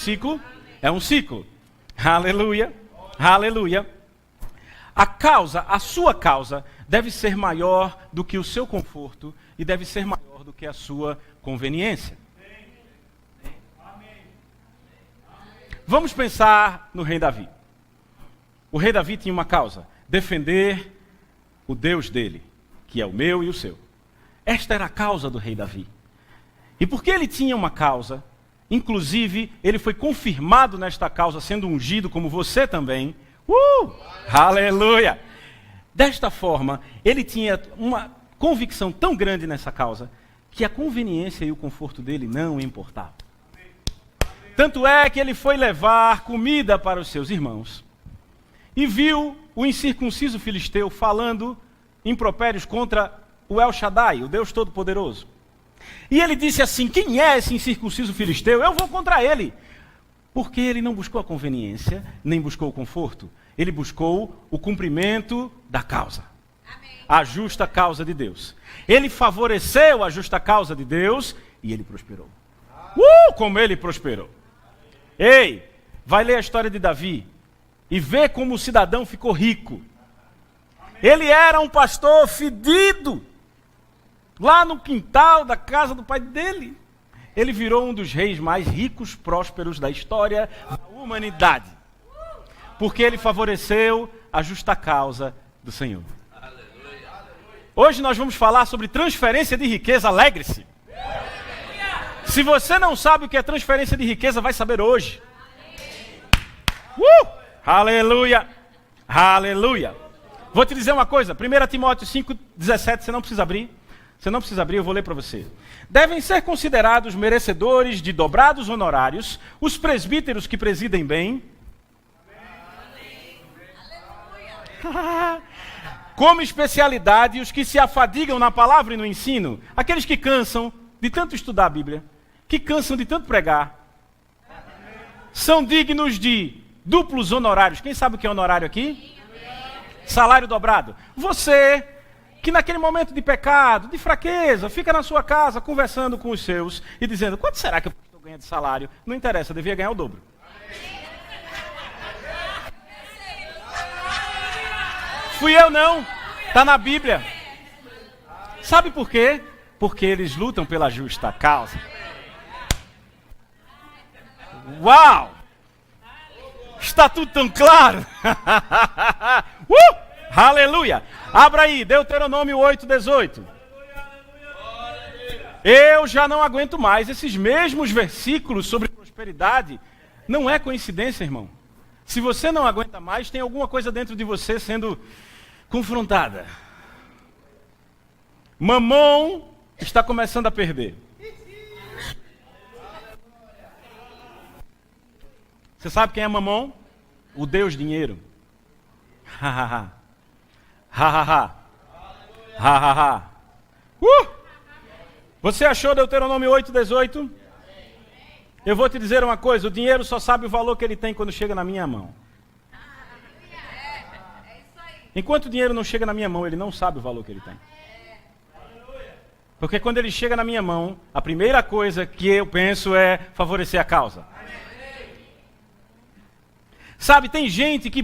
ciclo? É um ciclo. Aleluia. Aleluia. A sua causa, deve ser maior do que o seu conforto e deve ser maior do que a sua conveniência. Vamos pensar no rei Davi. O rei Davi tinha uma causa: defender o Deus dele, que é o meu e o seu. Esta era a causa do rei Davi. E porque ele tinha uma causa, inclusive ele foi confirmado nesta causa, sendo ungido como você também. Aleluia! Desta forma, ele tinha uma convicção tão grande nessa causa, que a conveniência e o conforto dele não importavam. Tanto é que ele foi levar comida para os seus irmãos e viu o incircunciso filisteu falando impropérios contra o El Shaddai, o Deus Todo-Poderoso. E ele disse assim: quem é esse incircunciso filisteu? Eu vou contra ele. Porque ele não buscou a conveniência, nem buscou o conforto. Ele buscou o cumprimento da causa. Amém. A justa causa de Deus. Ele favoreceu a justa causa de Deus e ele prosperou. Como ele prosperou. Ei, vai ler a história de Davi e vê como o cidadão ficou rico. Ele era um pastor fedido, lá no quintal da casa do pai dele. Ele virou um dos reis mais ricos, prósperos da história da humanidade. Porque ele favoreceu a justa causa do Senhor. Hoje nós vamos falar sobre transferência de riqueza. Alegre-se. Se você não sabe o que é transferência de riqueza, vai saber hoje. Aleluia. Aleluia. Vou te dizer uma coisa. 1 Timóteo 5,17, você não precisa abrir. Você não precisa abrir, eu vou ler para você. Devem ser considerados merecedores de dobrados honorários os presbíteros que presidem bem. Como especialidade os que se afadigam na palavra e no ensino. Aqueles que cansam de tanto estudar a Bíblia, que cansam de tanto pregar, são dignos de duplos honorários. Quem sabe o que é honorário aqui? Salário dobrado. Você que naquele momento de pecado, de fraqueza, fica na sua casa conversando com os seus e dizendo: quanto será que eu estou ganhando de salário? Não interessa, eu devia ganhar o dobro. Fui eu não, está na Bíblia. Sabe por quê? Porque eles lutam pela justa causa. Uau! Está tudo tão claro? Aleluia! Abra aí, Deuteronômio 8:18. Eu já não aguento mais esses mesmos versículos sobre prosperidade. Não é coincidência, irmão. Se você não aguenta mais, tem alguma coisa dentro de você sendo confrontada. Mamon está começando a perder. Você sabe quem é Mamon? O Deus dinheiro. Ha ha ha. Você achou Deuteronômio 8:18? Eu vou te dizer uma coisa: o dinheiro só sabe o valor que ele tem quando chega na minha mão. Enquanto o dinheiro não chega na minha mão, ele não sabe o valor que ele tem. Porque quando ele chega na minha mão, a primeira coisa que eu penso é favorecer a causa. Sabe, tem gente que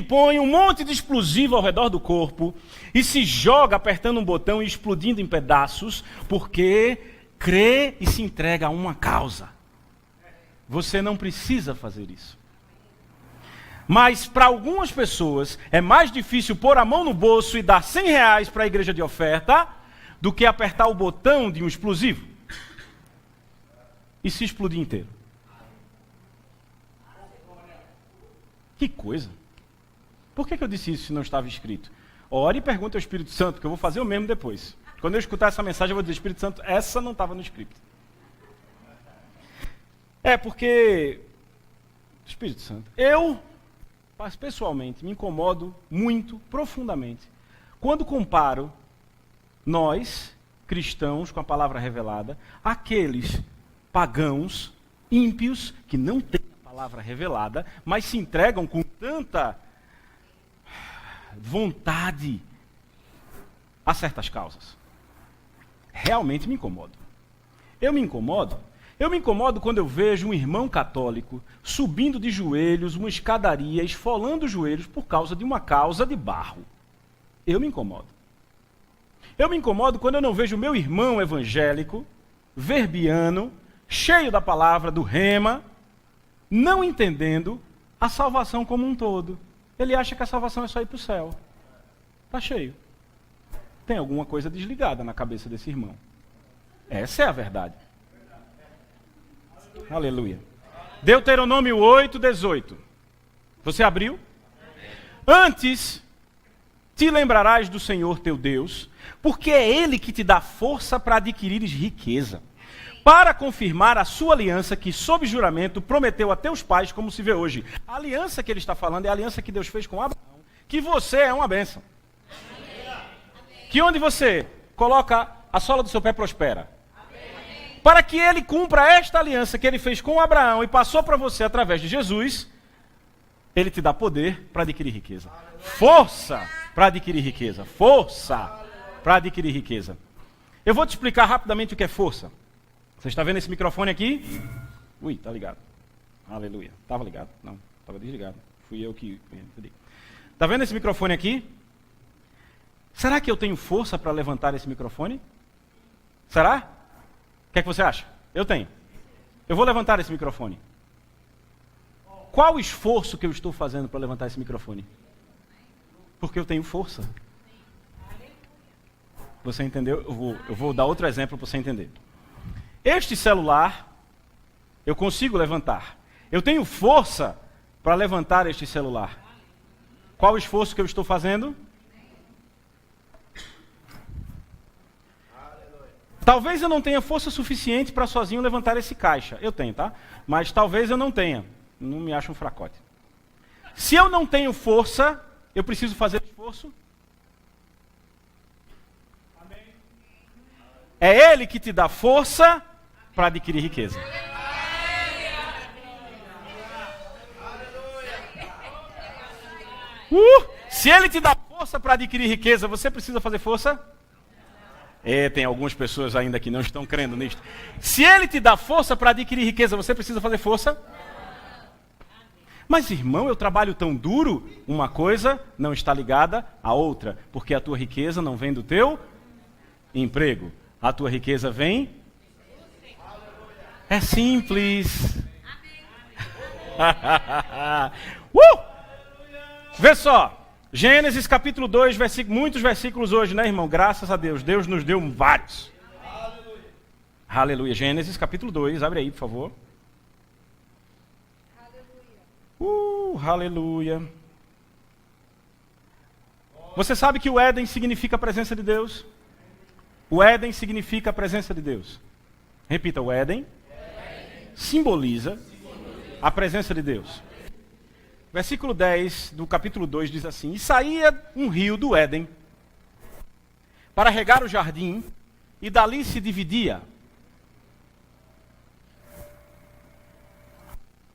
põe um monte de explosivo ao redor do corpo e se joga apertando um botão e explodindo em pedaços porque crê e se entrega a uma causa. Você não precisa fazer isso. Mas para algumas pessoas é mais difícil pôr a mão no bolso e dar R$100 para a igreja de oferta do que apertar o botão de um explosivo e se explodir inteiro. Que coisa! Por que eu disse isso se não estava escrito? Ore e pergunte ao Espírito Santo, que eu vou fazer o mesmo depois. Quando eu escutar essa mensagem, eu vou dizer: Espírito Santo, essa não estava no script. É porque, Espírito Santo, eu, pessoalmente, me incomodo muito, profundamente, quando comparo nós, cristãos, com a palavra revelada, àqueles pagãos, ímpios, que não têm a palavra revelada, mas se entregam com tanta vontade a certas causas. Realmente me incomodo. Eu me incomodo Eu me incomodo quando eu vejo um irmão católico subindo de joelhos uma escadaria, esfolando os joelhos por causa de uma causa de barro. Eu me incomodo. Eu me incomodo quando eu não vejo meu irmão evangélico, verbiano, cheio da palavra do rema, não entendendo a salvação como um todo. Ele acha que a salvação é só ir para o céu. Está cheio. Tem alguma coisa desligada na cabeça desse irmão. Essa é a verdade. Aleluia. Deuteronômio 8:18. Você abriu? Antes te lembrarás do Senhor teu Deus, porque é Ele que te dá força para adquirires riqueza, para confirmar a sua aliança que, sob juramento, prometeu a teus pais, como se vê hoje. A aliança que ele está falando é a aliança que Deus fez com Abraão, que você é uma bênção. Que onde você coloca a sola do seu pé prospera. Para que ele cumpra esta aliança que ele fez com Abraão e passou para você através de Jesus, ele te dá poder para adquirir riqueza. Força para adquirir riqueza. Força para adquirir riqueza. Eu vou te explicar rapidamente o que é força. Você está vendo esse microfone aqui? Ui, tá ligado. Aleluia. Estava ligado? Não, estava desligado. Fui eu que... Está vendo esse microfone aqui? Será que eu tenho força para levantar esse microfone? Será? O que é que você acha? Eu tenho. Eu vou levantar esse microfone. Qual o esforço que eu estou fazendo para levantar esse microfone? Porque eu tenho força. Você entendeu? Eu vou dar outro exemplo para você entender. Este celular, eu consigo levantar. Eu tenho força para levantar este celular. Qual o esforço que eu estou fazendo? Talvez eu não tenha força suficiente para sozinho levantar esse caixa. Eu tenho, tá? Mas talvez eu não tenha. Não me acho um fracote. Se eu não tenho força, eu preciso fazer esforço. Amém. É Ele que te dá força para adquirir riqueza. Se Ele te dá força para adquirir riqueza, você precisa fazer força? Tem algumas pessoas ainda que não estão crendo nisto. Se Ele te dá força para adquirir riqueza, você precisa fazer força? Mas, irmão, eu trabalho tão duro, uma coisa não está ligada à outra, porque a tua riqueza não vem do teu emprego. A tua riqueza vem... É simples. Vê só. Gênesis capítulo 2, muitos versículos hoje, né, irmão? Graças a Deus. Deus nos deu vários. Aleluia. Aleluia. Gênesis capítulo 2, abre aí, por favor. Aleluia. Você sabe que o Éden significa a presença de Deus? O Éden significa a presença de Deus. Repita, o Éden simboliza a presença de Deus. Versículo 10 do capítulo 2 diz assim: E saía um rio do Éden para regar o jardim, e dali se dividia.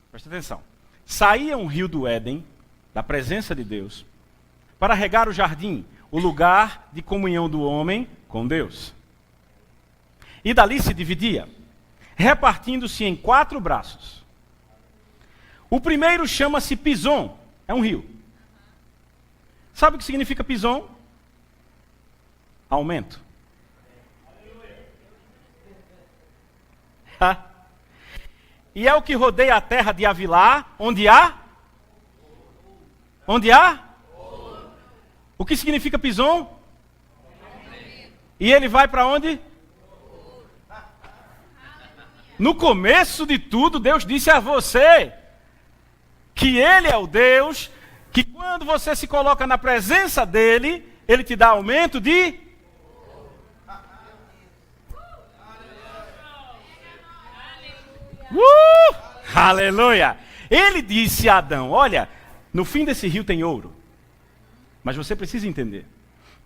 Presta atenção. Saía um rio do Éden, da presença de Deus, para regar o jardim, o lugar de comunhão do homem com Deus. E dali se dividia, repartindo-se em 4 braços. O primeiro chama-se Pison, é um rio. Sabe o que significa Pison? Aumento. E é o que rodeia a terra de Havilá, onde há? Onde há? O que significa Pison? E ele vai para onde? No começo de tudo, Deus disse a você que Ele é o Deus, que quando você se coloca na presença dEle, Ele te dá aumento de... Aleluia! Ele disse a Adão, olha, no fim desse rio tem ouro. Mas você precisa entender,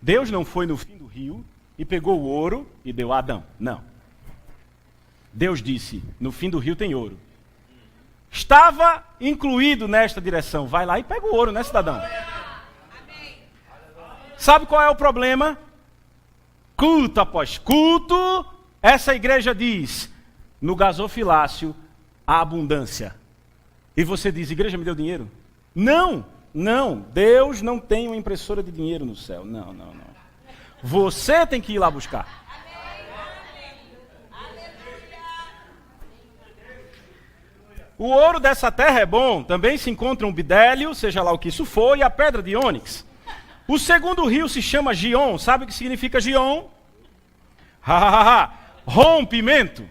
Deus não foi no fim do rio e pegou o ouro e deu a Adão. Não. Deus disse, no fim do rio tem ouro. Estava incluído nesta direção. Vai lá e pega o ouro, né, cidadão? Sabe qual é o problema? Culto após culto, essa igreja diz, no gasofilácio a abundância. E você diz, igreja me deu dinheiro? Não, não. Deus não tem uma impressora de dinheiro no céu. Não, não, não. Você tem que ir lá buscar. O ouro dessa terra é bom. Também se encontra um bidélio, seja lá o que isso for, e a pedra de ônix. O segundo rio se chama Gion. Sabe o que significa Gion? Rompimento.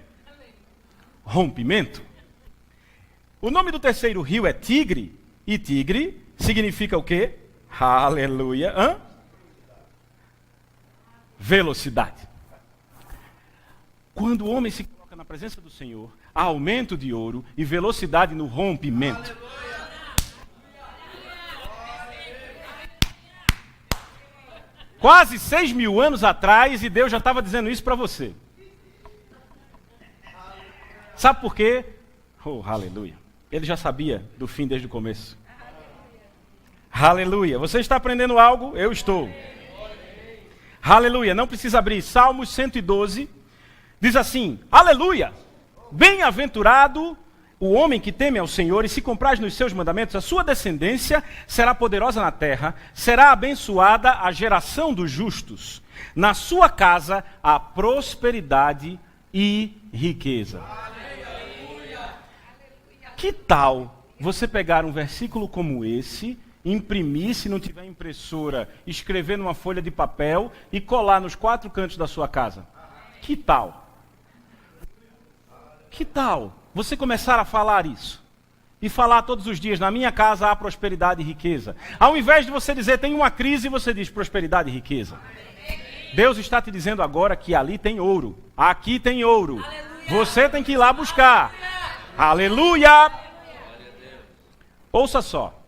Rompimento. O nome do terceiro rio é Tigre. E Tigre significa o quê? Aleluia. Hã? Velocidade. Quando o homem se coloca na presença do Senhor, há aumento de ouro e velocidade no rompimento. Quase 6.000 anos atrás, e Deus já estava dizendo isso para você. Sabe por quê? Oh, aleluia. Ele já sabia do fim desde o começo. Aleluia. Você está aprendendo algo? Eu estou. Aleluia. Não precisa abrir. Salmos 112 diz assim: aleluia. Bem-aventurado o homem que teme ao Senhor e se compraz nos seus mandamentos, a sua descendência será poderosa na terra, será abençoada a geração dos justos. Na sua casa há prosperidade e riqueza. Que tal você pegar um versículo como esse, imprimir, se não tiver impressora, escrever numa folha de papel e colar nos 4 cantos da sua casa? Que tal? Que tal você começar a falar isso? E falar todos os dias, na minha casa há prosperidade e riqueza. Ao invés de você dizer, tem uma crise, você diz prosperidade e riqueza. Deus está te dizendo agora que ali tem ouro. Aqui tem ouro. Você tem que ir lá buscar. Aleluia! Ouça só.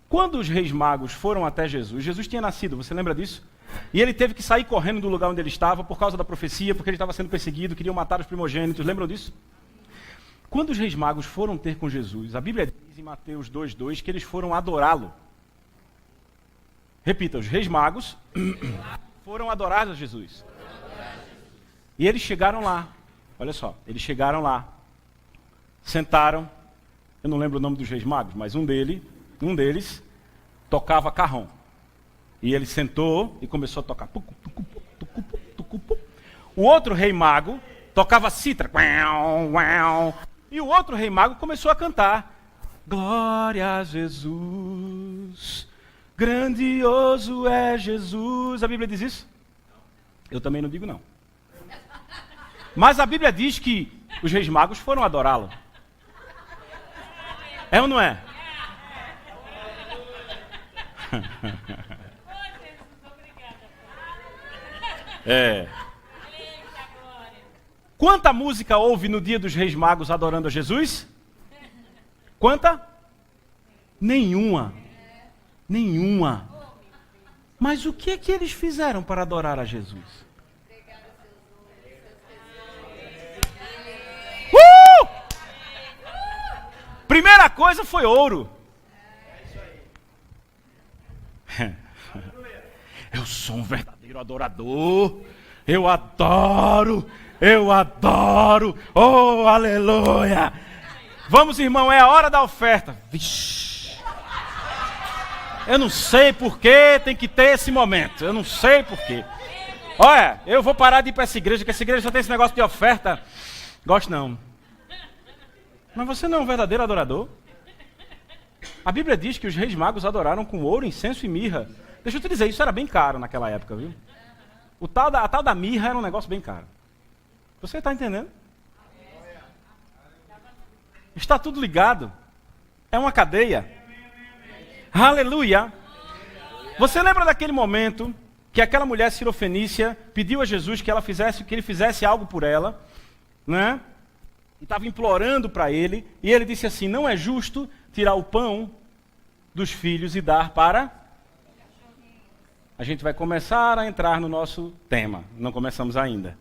Quando os reis magos foram até Jesus, Jesus tinha nascido, você lembra disso? E ele teve que sair correndo do lugar onde ele estava por causa da profecia, porque ele estava sendo perseguido, queriam matar os primogênitos, lembram disso? Quando os reis magos foram ter com Jesus, a Bíblia diz em Mateus 2:2 que eles foram adorá-lo. Repita, os reis magos foram adorar a Jesus. E eles chegaram lá, olha só, eles chegaram lá, sentaram, eu não lembro o nome dos reis magos, mas um deles tocava carrom. E ele sentou e começou a tocar. O outro rei mago tocava cítara. E o outro rei mago começou a cantar. Glória a Jesus, grandioso é Jesus. A Bíblia diz isso? Eu também não digo não. Mas a Bíblia diz que os reis magos foram adorá-lo. É ou não é? É. Quanta música houve no dia dos reis magos adorando a Jesus? Quanta? Nenhuma. Nenhuma. Mas o que é que eles fizeram para adorar a Jesus? Primeira coisa foi ouro. Eu sou um verdadeiro adorador. Eu adoro. Oh, aleluia. Vamos, irmão, é a hora da oferta. Vixe. Eu não sei por que tem que ter esse momento. Eu não sei por quê. Olha, eu vou parar de ir para essa igreja, que essa igreja só tem esse negócio de oferta. Gosto não. Mas você não é um verdadeiro adorador? A Bíblia diz que os reis magos adoraram com ouro, incenso e mirra. Deixa eu te dizer, isso era bem caro naquela época, viu? A tal da mirra era um negócio bem caro. Você está entendendo? Está tudo ligado. É uma cadeia. Aleluia. Você lembra daquele momento que aquela mulher sirofenícia pediu a Jesus que ele fizesse algo por ela, né? E estava implorando para ele, e ele disse assim: não é justo tirar o pão dos filhos e dar para... A gente vai começar a entrar no nosso tema, não começamos ainda.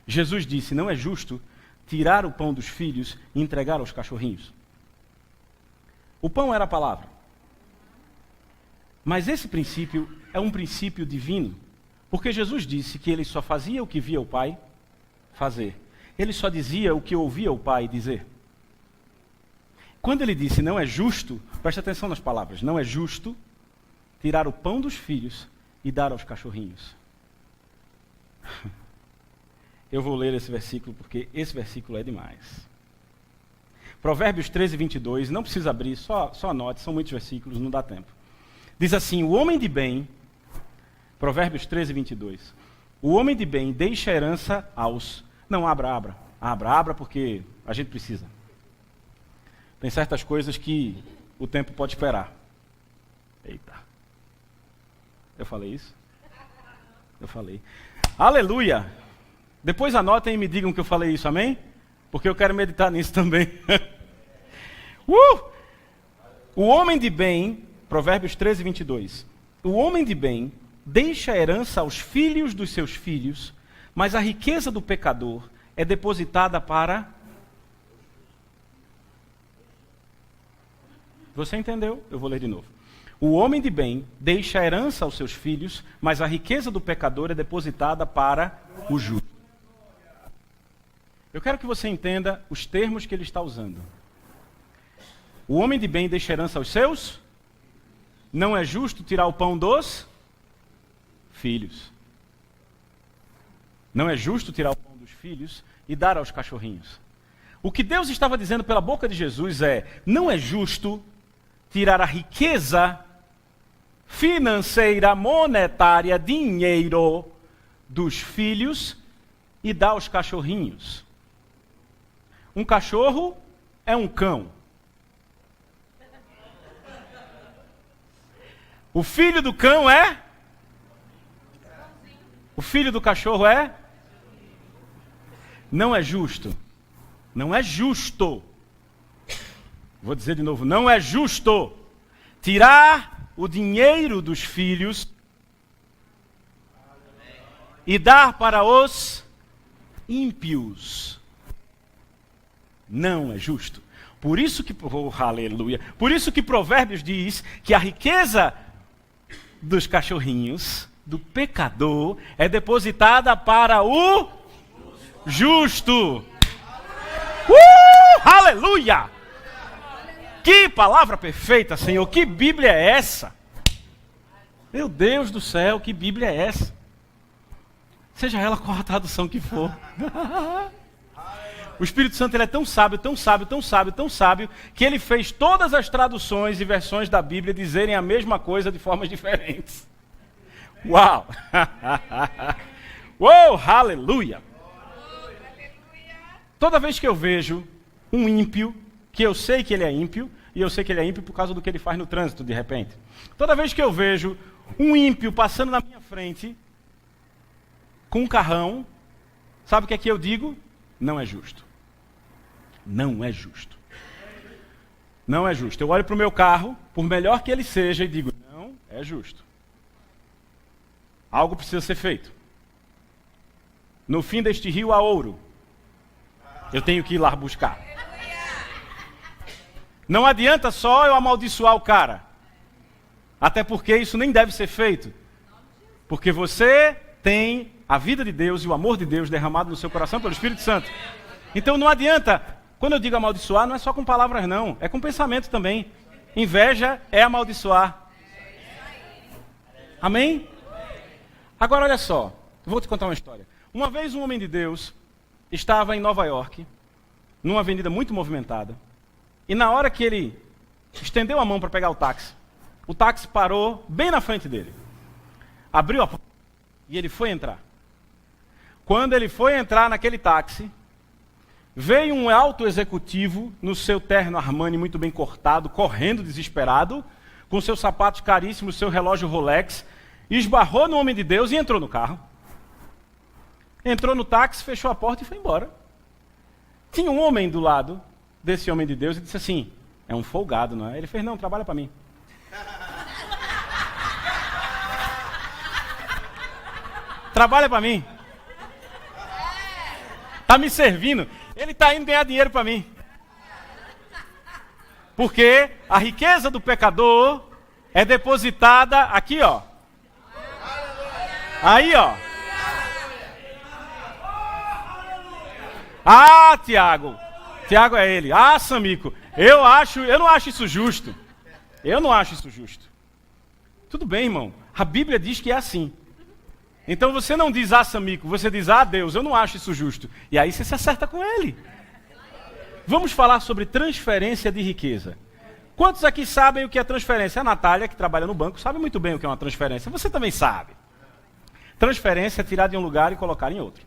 Jesus disse, não é justo tirar o pão dos filhos e entregar aos cachorrinhos. O pão era a palavra. Mas esse princípio é um princípio divino, porque Jesus disse que ele só fazia o que via o Pai, fazer. Ele só dizia o que ouvia o pai dizer. Quando ele disse não é justo, preste atenção nas palavras, não é justo tirar o pão dos filhos e dar aos cachorrinhos. Eu vou ler esse versículo porque esse versículo é demais. Provérbios 13, 22, não precisa abrir, só anote, são muitos versículos, não dá tempo. Diz assim, o homem de bem, Provérbios 13, 22, o homem de bem deixa herança aos... Não, abra porque a gente precisa. Tem certas coisas que o tempo pode esperar. Eita. Eu falei isso? Eu falei. Aleluia! Depois anotem e me digam que eu falei isso, amém? Porque eu quero meditar nisso também. O homem de bem, Provérbios 13, 22. O homem de bem deixa a herança aos filhos dos seus filhos, mas a riqueza do pecador é depositada para... Você entendeu? Eu vou ler de novo. O homem de bem deixa a herança aos seus filhos, mas a riqueza do pecador é depositada para o justo. Eu quero que você entenda os termos que ele está usando. O homem de bem deixa herança aos seus. Não é justo tirar o pão dos filhos. Não é justo tirar o pão dos filhos e dar aos cachorrinhos. O que Deus estava dizendo pela boca de Jesus é, não é justo tirar a riqueza financeira, monetária, dinheiro dos filhos e dar aos cachorrinhos. Um cachorro é um cão. O filho do cão é? O filho do cachorro é? Não é justo. Não é justo. Vou dizer de novo, não é justo tirar o dinheiro dos filhos e dar para os ímpios. Não é justo. Por isso que, aleluia, por isso que Provérbios diz que a riqueza dos cachorrinhos, do pecador, é depositada para o justo. Aleluia! Que palavra perfeita, Senhor! Que Bíblia é essa? Meu Deus do céu, que Bíblia é essa? Seja ela qual a tradução que for. O Espírito Santo ele é tão sábio, tão sábio, tão sábio, tão sábio, que ele fez todas as traduções e versões da Bíblia dizerem a mesma coisa de formas diferentes. Uau! Uou, aleluia! Toda vez que eu vejo um ímpio, que eu sei que ele é ímpio, e eu sei que ele é ímpio por causa do que ele faz no trânsito, de repente. Toda vez que eu vejo um ímpio passando na minha frente, com um carrão, sabe o que é que eu digo? Não é justo. Não é justo. Não é justo. Eu olho para o meu carro, por melhor que ele seja, e digo, não é justo. Algo precisa ser feito. No fim deste rio há ouro. Eu tenho que ir lá buscar. Não adianta só eu amaldiçoar o cara. Até porque isso nem deve ser feito. Porque você tem a vida de Deus e o amor de Deus derramado no seu coração pelo Espírito Santo. Então não adianta, quando eu digo amaldiçoar, não é só com palavras não, é com pensamento também. Inveja é amaldiçoar. Amém? Agora olha só, vou te contar uma história. Uma vez um homem de Deus estava em Nova York, numa avenida muito movimentada, e na hora que ele estendeu a mão para pegar o táxi parou bem na frente dele. Abriu a porta e ele foi entrar. Quando ele foi entrar naquele táxi, veio um alto executivo no seu terno Armani muito bem cortado, correndo desesperado, com seus sapatos caríssimos, seu relógio Rolex, esbarrou no homem de Deus e entrou no carro. Entrou no táxi, fechou a porta e foi embora. Tinha um homem do lado desse homem de Deus e disse assim, é um folgado, não é? Ele fez, não, trabalha para mim. Trabalha para mim. Tá me servindo. Ele está indo ganhar dinheiro para mim. Porque a riqueza do pecador é depositada aqui, ó. Aí, ó. Ah, Tiago. Tiago é ele. Ah, Samico. Eu não acho isso justo. Eu não acho isso justo. Tudo bem, irmão. A Bíblia diz que é assim. Então você não diz, ah, Samico, você diz, ah, Deus, eu não acho isso justo. E aí você se acerta com ele. Vamos falar sobre transferência de riqueza. Quantos aqui sabem o que é transferência? A Natália, que trabalha no banco, sabe muito bem o que é uma transferência. Você também sabe. Transferência é tirar de um lugar e colocar em outro.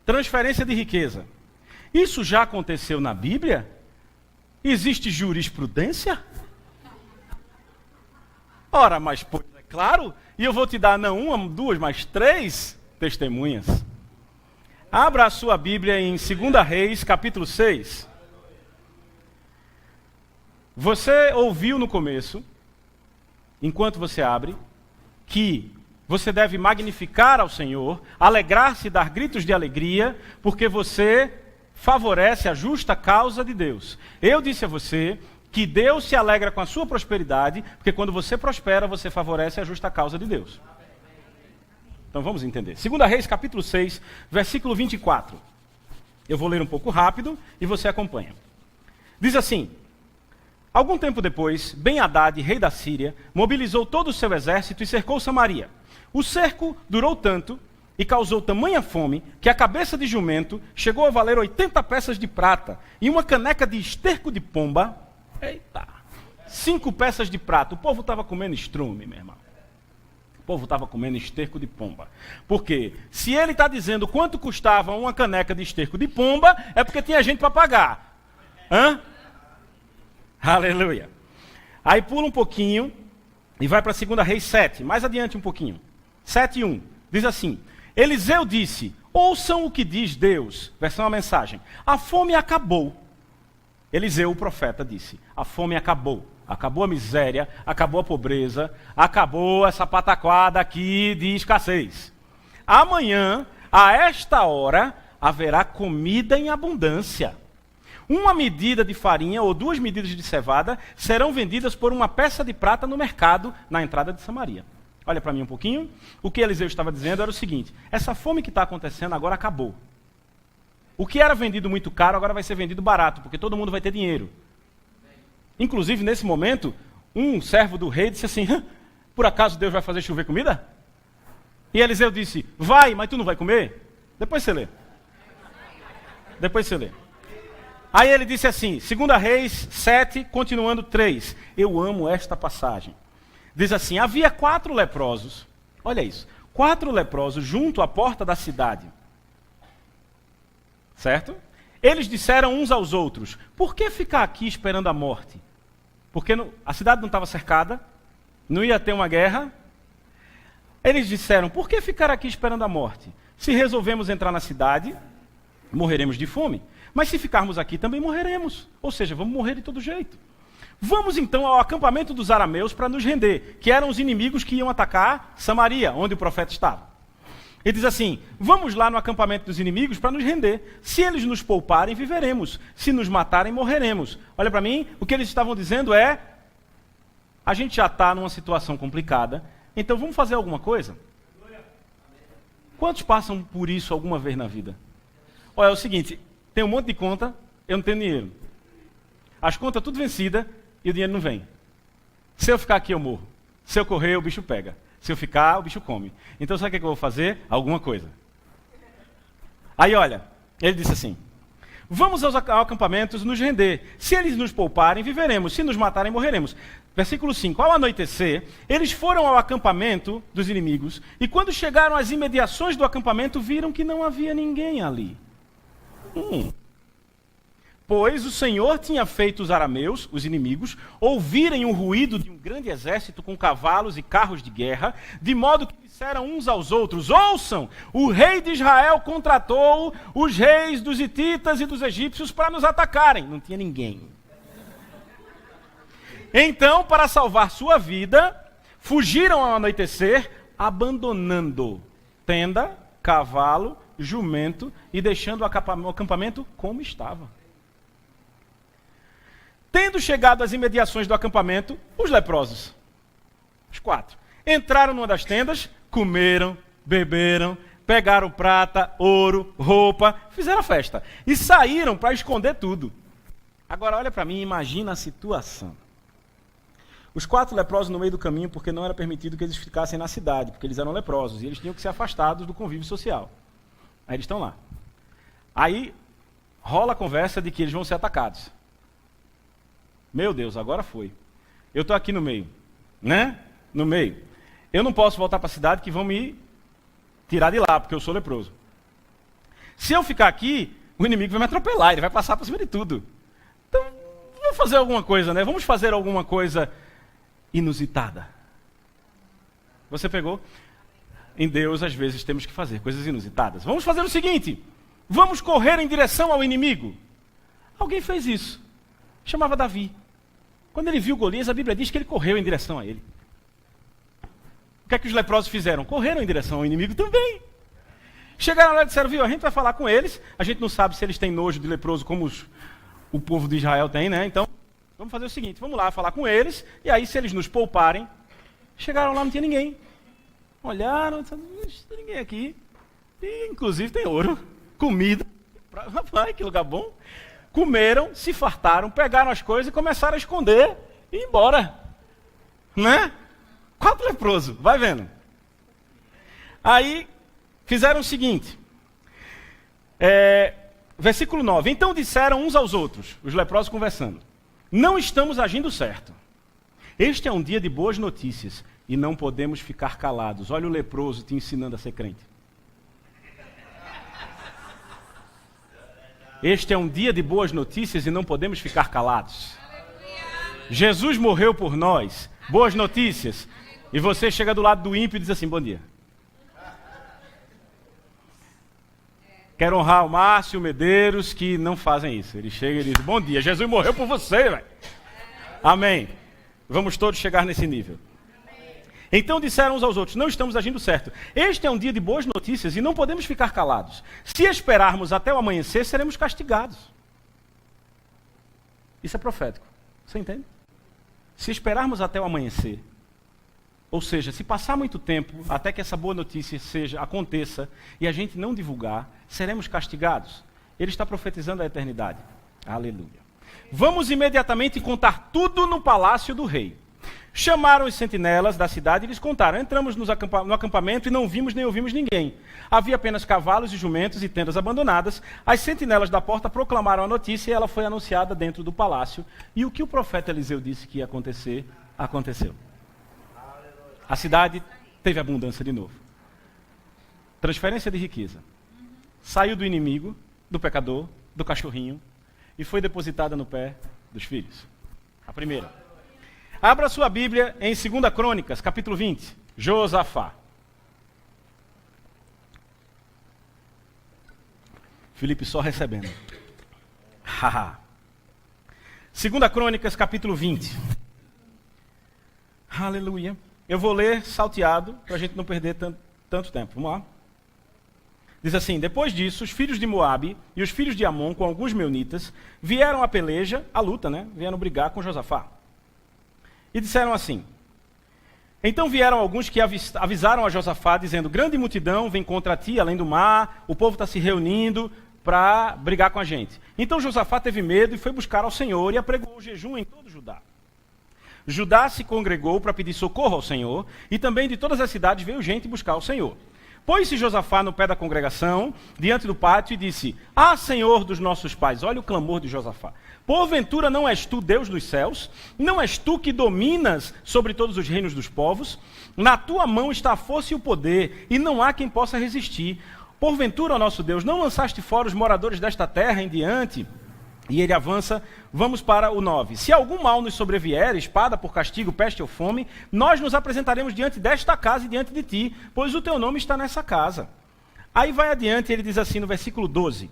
Transferência de riqueza. Isso já aconteceu na Bíblia? Existe jurisprudência? Ora, mas pois é claro, e eu vou te dar não uma, duas, mas 3 testemunhas. Abra a sua Bíblia em 2 Reis, capítulo 6. Você ouviu no começo, enquanto você abre, que você deve magnificar ao Senhor, alegrar-se e dar gritos de alegria, porque você favorece a justa causa de Deus. Eu disse a você que Deus se alegra com a sua prosperidade, porque quando você prospera, você favorece a justa causa de Deus. Então vamos entender. 2 Reis, capítulo 6, versículo 24. Eu vou ler um pouco rápido e você acompanha. Diz assim: algum tempo depois, Ben-Hadad, rei da Síria, mobilizou todo o seu exército e cercou Samaria. O cerco durou tanto e causou tamanha fome que a cabeça de jumento chegou a valer 80 peças de prata e uma caneca de esterco de pomba. Eita! 5 peças de prata. O povo estava comendo estrume, meu irmão. O povo estava comendo esterco de pomba. Por quê? Se ele está dizendo quanto custava uma caneca de esterco de pomba, é porque tinha gente para pagar. Hã? Aleluia. Aí pula um pouquinho e vai para 2 Reis 7. Mais adiante um pouquinho. 7:1. Diz assim: Eliseu disse, ouçam o que diz Deus. Versão a mensagem. A fome acabou. Eliseu, o profeta, disse, a fome acabou. Acabou a miséria, acabou a pobreza, acabou essa pataquada aqui de escassez. Amanhã, a esta hora, haverá comida em abundância. 1 medida de farinha ou 2 medidas de cevada serão vendidas por 1 peça de prata no mercado, na entrada de Samaria. Olha para mim um pouquinho. O que Eliseu estava dizendo era o seguinte: essa fome que está acontecendo agora acabou. O que era vendido muito caro agora vai ser vendido barato, porque todo mundo vai ter dinheiro. Inclusive, nesse momento, um servo do rei disse assim: por acaso Deus vai fazer chover comida? E Eliseu disse: vai, mas tu não vai comer? Depois você lê. Depois você lê. Aí ele disse assim, 2 Reis 7, continuando 3. Eu amo esta passagem. Diz assim: havia 4 leprosos, olha isso, 4 leprosos junto à porta da cidade. Certo? Eles disseram uns aos outros: por que ficar aqui esperando a morte? Porque a cidade não estava cercada, não ia ter uma guerra. Eles disseram: por que ficar aqui esperando a morte? Se resolvemos entrar na cidade, morreremos de fome. Mas se ficarmos aqui, também morreremos. Ou seja, vamos morrer de todo jeito. Vamos então ao acampamento dos arameus para nos render, que eram os inimigos que iam atacar Samaria, onde o profeta estava. Ele diz assim: vamos lá no acampamento dos inimigos para nos render. Se eles nos pouparem, viveremos. Se nos matarem, morreremos. Olha para mim, o que eles estavam dizendo é: a gente já está numa situação complicada, então vamos fazer alguma coisa? Quantos passam por isso alguma vez na vida? Olha, é o seguinte, tem um monte de conta, eu não tenho dinheiro. As contas tudo vencidas e o dinheiro não vem. Se eu ficar aqui, eu morro. Se eu correr, o bicho pega. Se eu ficar, o bicho come. Então sabe o que eu vou fazer? Alguma coisa. Aí olha, ele disse assim: vamos aos acampamentos nos render. Se eles nos pouparem, viveremos. Se nos matarem, morreremos. Versículo 5. Ao anoitecer, eles foram ao acampamento dos inimigos, e quando chegaram às imediações do acampamento, viram que não havia ninguém ali. Pois o Senhor tinha feito os arameus, os inimigos, ouvirem o ruído de um grande exército com cavalos e carros de guerra, de modo que disseram uns aos outros: ouçam, o rei de Israel contratou os reis dos hititas e dos egípcios para nos atacarem. Não tinha ninguém. Então, para salvar sua vida, fugiram ao anoitecer, abandonando tenda, cavalo, jumento e deixando o acampamento como estava. Tendo chegado às imediações do acampamento, os leprosos, os 4, entraram numa das tendas, comeram, beberam, pegaram prata, ouro, roupa, fizeram a festa. E saíram para esconder tudo. Agora olha para mim e imagina a situação. Os 4 leprosos no meio do caminho, porque não era permitido que eles ficassem na cidade, porque eles eram leprosos, e eles tinham que ser afastados do convívio social. Aí eles estão lá. Aí rola a conversa de que eles vão ser atacados. Meu Deus, agora foi. Eu estou aqui no meio, né? No meio. Eu não posso voltar para a cidade que vão me tirar de lá, porque eu sou leproso. Se eu ficar aqui, o inimigo vai me atropelar, ele vai passar por cima de tudo. Então, vamos fazer alguma coisa, né? Vamos fazer alguma coisa inusitada. Você pegou? Em Deus, às vezes, temos que fazer coisas inusitadas. Vamos fazer o seguinte: vamos correr em direção ao inimigo. Alguém fez isso. Chamava Davi. Quando ele viu Golias, a Bíblia diz que ele correu em direção a ele. O que é que os leprosos fizeram? Correram em direção ao inimigo também. Chegaram lá e disseram, viu, a gente vai falar com eles. A gente não sabe se eles têm nojo de leproso como o povo de Israel tem, né? Então, vamos fazer o seguinte, vamos lá falar com eles, e aí se eles nos pouparem, chegaram lá, não tinha ninguém. Olharam, não tem ninguém aqui. E, inclusive, tem ouro, comida. Rapaz, que lugar bom. Comeram, se fartaram, pegaram as coisas e começaram a esconder e ir embora. Né? 4 leprosos, vai vendo. Aí, fizeram o seguinte. Versículo 9. Então disseram uns aos outros, os leprosos conversando, não estamos agindo certo. Este é um dia de boas notícias e não podemos ficar calados. Olha o leproso te ensinando a ser crente. Este é um dia de boas notícias e não podemos ficar calados. Jesus morreu por nós. Boas notícias. E você chega do lado do ímpio e diz assim, bom dia. Quero honrar o Márcio, o Medeiros, que não fazem isso. Ele chega e diz, bom dia, Jesus morreu por você, velho. Amém. Vamos todos chegar nesse nível. Então disseram uns aos outros, não estamos agindo certo. Este é um dia de boas notícias e não podemos ficar calados. Se esperarmos até o amanhecer, seremos castigados. Isso é profético. Você entende? Se esperarmos até o amanhecer, ou seja, se passar muito tempo até que essa boa notícia aconteça e a gente não divulgar, seremos castigados. Ele está profetizando a eternidade. Aleluia. Vamos imediatamente contar tudo no palácio do rei. Chamaram os sentinelas da cidade e lhes contaram. Entramos no acampamento e não vimos nem ouvimos ninguém. Havia apenas cavalos e jumentos e tendas abandonadas. As sentinelas da porta proclamaram a notícia e ela foi anunciada dentro do palácio. E o que o profeta Eliseu disse que ia acontecer, aconteceu. A cidade teve abundância de novo. Transferência de riqueza. Saiu do inimigo, do pecador, do cachorrinho e foi depositada no pé dos filhos. A primeira. Abra sua Bíblia em 2 Crônicas, capítulo 20. Josafá. Felipe só recebendo. 2 Crônicas, capítulo 20. Aleluia. Eu vou ler salteado, para a gente não perder tanto tempo. Vamos lá. Diz assim, depois disso, os filhos de Moabe e os filhos de Amon, com alguns meunitas, vieram à peleja, à luta, né? Vieram brigar com Josafá. E disseram assim, então vieram alguns que avisaram a Josafá, dizendo, grande multidão vem contra ti, além do mar, o povo está se reunindo para brigar com a gente. Então Josafá teve medo e foi buscar ao Senhor e apregou o jejum em todo Judá. Judá se congregou para pedir socorro ao Senhor, e também de todas as cidades veio gente buscar o Senhor. Pôs-se Josafá no pé da congregação, diante do pátio, e disse, Senhor dos nossos pais, olha o clamor de Josafá, porventura não és tu Deus dos céus? Não és tu que dominas sobre todos os reinos dos povos? Na tua mão está a força e o poder, e não há quem possa resistir. Porventura, ó nosso Deus, não lançaste fora os moradores desta terra em diante? E ele avança, vamos para o 9. Se algum mal nos sobrevier, espada por castigo, peste ou fome, nós nos apresentaremos diante desta casa e diante de ti, pois o teu nome está nessa casa. Aí vai adiante, ele diz assim no versículo 12.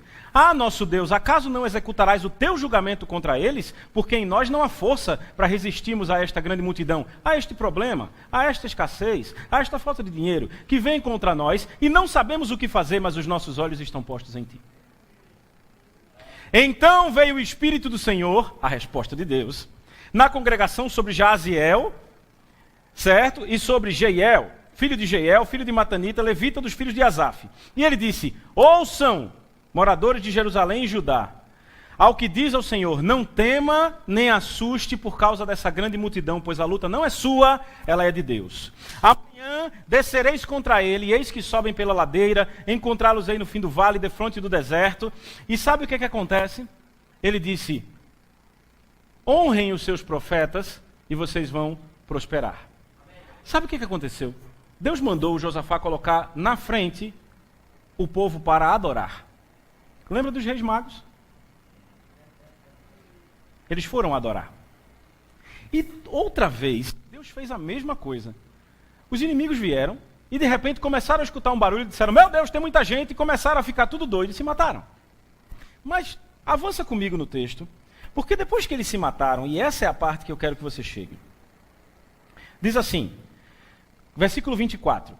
Nosso Deus, acaso não executarás o teu julgamento contra eles? Porque em nós não há força para resistirmos a esta grande multidão, a este problema, a esta escassez, a esta falta de dinheiro, que vem contra nós, e não sabemos o que fazer, mas os nossos olhos estão postos em ti. Então veio o Espírito do Senhor, a resposta de Deus, na congregação sobre Jaziel, certo? E sobre Jeiel, filho de Jeiel, filho de Matanita, levita dos filhos de Asaf. E ele disse: ouçam, moradores de Jerusalém e Judá, ao que diz ao Senhor, não tema nem assuste por causa dessa grande multidão, pois a luta não é sua, ela é de Deus. Amanhã descereis contra ele, e eis que sobem pela ladeira, encontrá-los-ei no fim do vale, defronte do deserto. E sabe o que acontece? Ele disse: honrem os seus profetas e vocês vão prosperar. Sabe o que aconteceu? Deus mandou o Josafá colocar na frente o povo para adorar. Lembra dos reis magos? Eles foram adorar. E outra vez, Deus fez a mesma coisa. Os inimigos vieram e de repente começaram a escutar um barulho e disseram: meu Deus, tem muita gente, e começaram a ficar tudo doido e se mataram. Mas avança comigo no texto, porque depois que eles se mataram, e essa é a parte que eu quero que você chegue. Diz assim, versículo 24.